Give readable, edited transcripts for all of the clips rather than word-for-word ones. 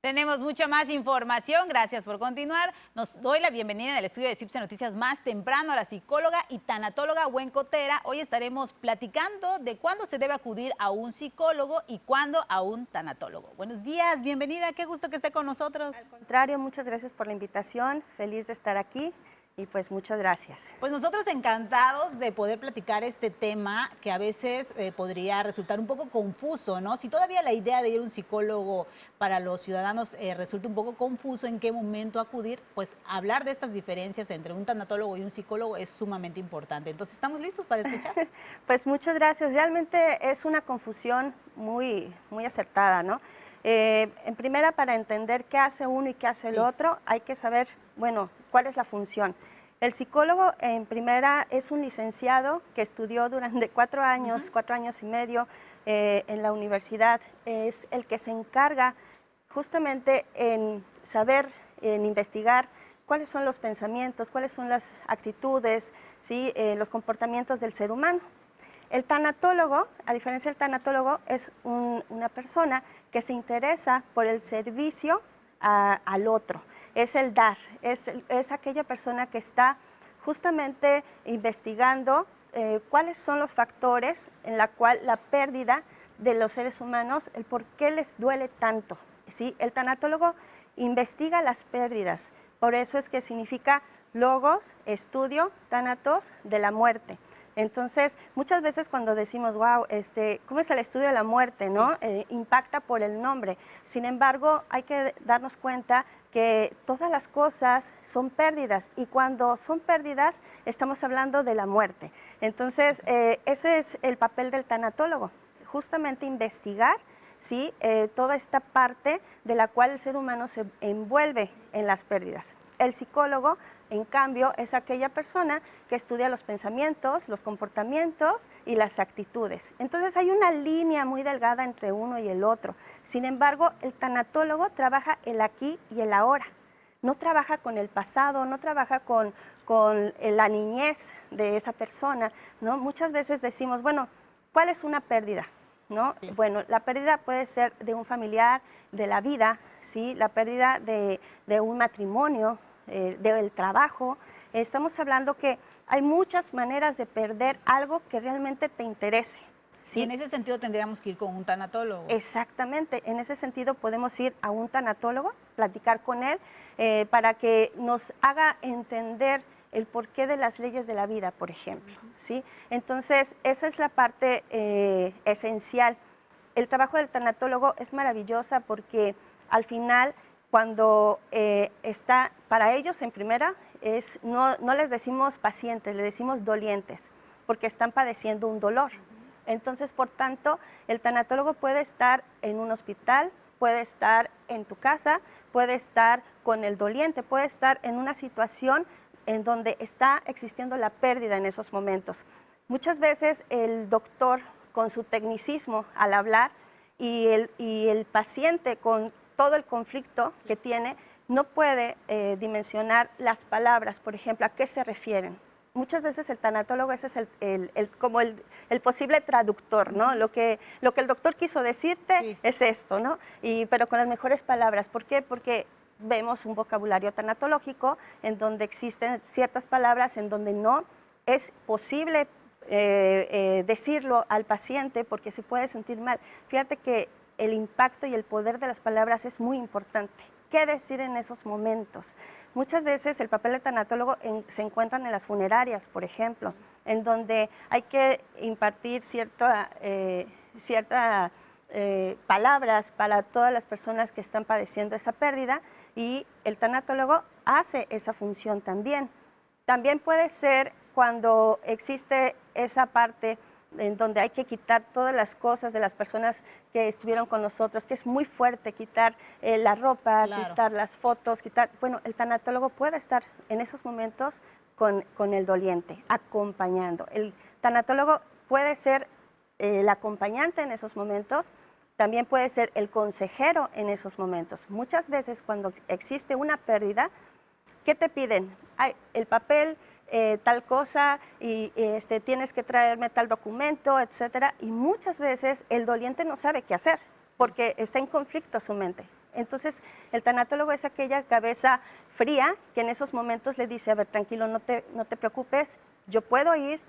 Tenemos mucha más información, gracias por continuar. Nos doy la bienvenida en el estudio de CIPSE Noticias más temprano a la psicóloga y tanatóloga Gwen Cotera. Hoy estaremos platicando de cuándo se debe acudir a un psicólogo y cuándo a un tanatólogo. Buenos días, bienvenida, qué gusto que esté con nosotros. Al contrario, muchas gracias por la invitación, feliz de estar aquí y pues muchas gracias. Pues nosotros encantados de poder platicar este tema que a veces podría resultar un poco confuso, ¿no? Si todavía la idea de ir a un psicólogo para los ciudadanos resulta un poco confuso en qué momento acudir, pues hablar de estas diferencias entre un tanatólogo y un psicólogo es sumamente importante. Entonces, ¿estamos listos para escuchar? Pues muchas gracias, realmente es una confusión muy acertada, ¿no? En primera, para entender qué hace uno y qué hace el otro, hay que saber, bueno, cuál es la función. El psicólogo, en primera, es un licenciado que estudió durante 4 años, 4 años y medio en la universidad. Es el que se encarga justamente en saber, en investigar cuáles son los pensamientos, cuáles son las actitudes, ¿sí? Los comportamientos del ser humano. El tanatólogo, a diferencia del tanatólogo, es una persona que se interesa por el servicio al otro. Es el dar, es aquella persona que está justamente investigando cuáles son los factores en la cual la pérdida de los seres humanos, el por qué les duele tanto, ¿sí? El tanatólogo investiga las pérdidas, por eso es que significa logos, estudio, thanatos, de la muerte. Entonces, muchas veces cuando decimos, wow, ¿cómo es el estudio de la muerte? ¿No? Impacta por el nombre. Sin embargo, hay que darnos cuenta que todas las cosas son pérdidas y cuando son pérdidas estamos hablando de la muerte. Entonces, ese es el papel del tanatólogo, justamente investigar, ¿sí? Toda esta parte de la cual el ser humano se envuelve en las pérdidas. El psicólogo, en cambio, es aquella persona que estudia los pensamientos, los comportamientos y las actitudes. Entonces hay una línea muy delgada entre uno y el otro. Sin embargo, el tanatólogo trabaja el aquí y el ahora. No trabaja con el pasado, no trabaja con la niñez de esa persona, ¿no? Muchas veces decimos, bueno, ¿cuál es una pérdida? ¿No? Sí. Bueno, la pérdida puede ser de un familiar, de la vida, ¿sí? La pérdida de un matrimonio, del trabajo. Estamos hablando que hay muchas maneras de perder algo que realmente te interese. ¿Sí? Y en ese sentido tendríamos que ir con un tanatólogo. Exactamente, en ese sentido podemos ir a un tanatólogo, platicar con él, para que nos haga entender el porqué de las leyes de la vida, por ejemplo, ¿sí? Entonces, esa es la parte esencial. El trabajo del tanatólogo es maravillosa porque al final, cuando está, para ellos en primera, no les decimos pacientes, les decimos dolientes, porque están padeciendo un dolor. Entonces, por tanto, el tanatólogo puede estar en un hospital, puede estar en tu casa, puede estar con el doliente, puede estar en una situación en donde está existiendo la pérdida en esos momentos. Muchas veces el doctor, con su tecnicismo al hablar, y el paciente con todo el conflicto que tiene, no puede dimensionar las palabras, por ejemplo, a qué se refieren. Muchas veces el tanatólogo ese es como el posible traductor, ¿no? Lo que el doctor quiso decirte es esto, ¿no? Pero con las mejores palabras. ¿Por qué? Porque vemos un vocabulario tanatológico en donde existen ciertas palabras en donde no es posible decirlo al paciente porque se puede sentir mal. Fíjate que el impacto y el poder de las palabras es muy importante. ¿Qué decir en esos momentos? Muchas veces el papel del tanatólogo se encuentra en las funerarias, por ejemplo, en donde hay que impartir ciertas palabras para todas las personas que están padeciendo esa pérdida y el tanatólogo hace esa función también. También puede ser cuando existe esa parte en donde hay que quitar todas las cosas de las personas que estuvieron con nosotros, que es muy fuerte quitar la ropa, quitar las fotos, bueno, el tanatólogo puede estar en esos momentos con el doliente, acompañando. El tanatólogo puede ser el acompañante en esos momentos, también puede ser el consejero en esos momentos. Muchas veces cuando existe una pérdida, ¿qué te piden? Ay, el papel, tal cosa, y tienes que traerme tal documento, etcétera. Y muchas veces el doliente no sabe qué hacer, porque está en conflicto su mente. Entonces, el tanatólogo es aquella cabeza fría que en esos momentos le dice, a ver, tranquilo, no te preocupes, yo puedo ir,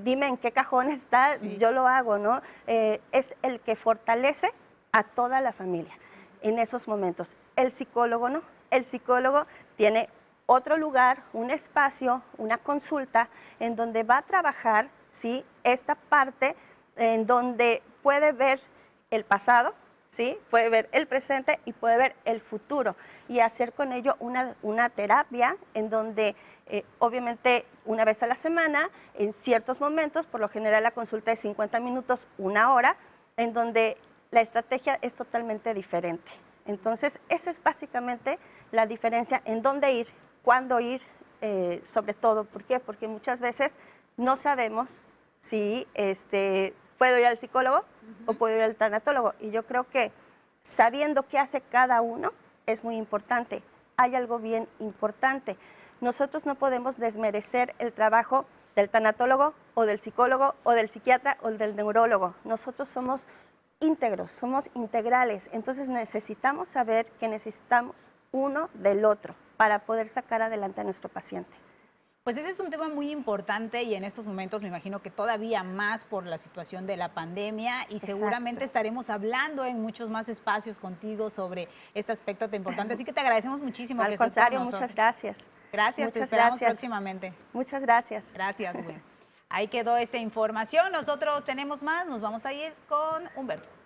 dime en qué cajón está, Sí. yo lo hago, ¿no? Es el que fortalece a toda la familia en esos momentos. El psicólogo no, el psicólogo tiene otro lugar, un espacio, una consulta en donde va a trabajar, ¿sí?, esta parte en donde puede ver el pasado, ¿sí?, puede ver el presente y puede ver el futuro y hacer con ello una terapia en donde obviamente una vez a la semana, en ciertos momentos, por lo general la consulta es 50 minutos, 1 hora, en donde la estrategia es totalmente diferente. Entonces, esa es básicamente la diferencia en dónde ir, cuándo ir, sobre todo. ¿Por qué? Porque muchas veces no sabemos si puedo ir al psicólogo o puedo ir al tanatólogo. Y yo creo que sabiendo qué hace cada uno es muy importante. Hay algo bien importante. Nosotros no podemos desmerecer el trabajo del tanatólogo o del psicólogo o del psiquiatra o del neurólogo. Nosotros somos íntegros, somos integrales. Entonces necesitamos saber que necesitamos uno del otro para poder sacar adelante a nuestro paciente. Pues ese es un tema muy importante y en estos momentos me imagino que todavía más por la situación de la pandemia y seguramente estaremos hablando en muchos más espacios contigo sobre este aspecto tan importante. Así que te agradecemos muchísimo que Al estés con contrario, nosotros. muchas gracias. Gracias, te Muchas esperamos gracias. próximamente. Muchas gracias. Gracias, bueno. Ahí quedó esta información. Nosotros tenemos más, nos vamos a ir con Humberto.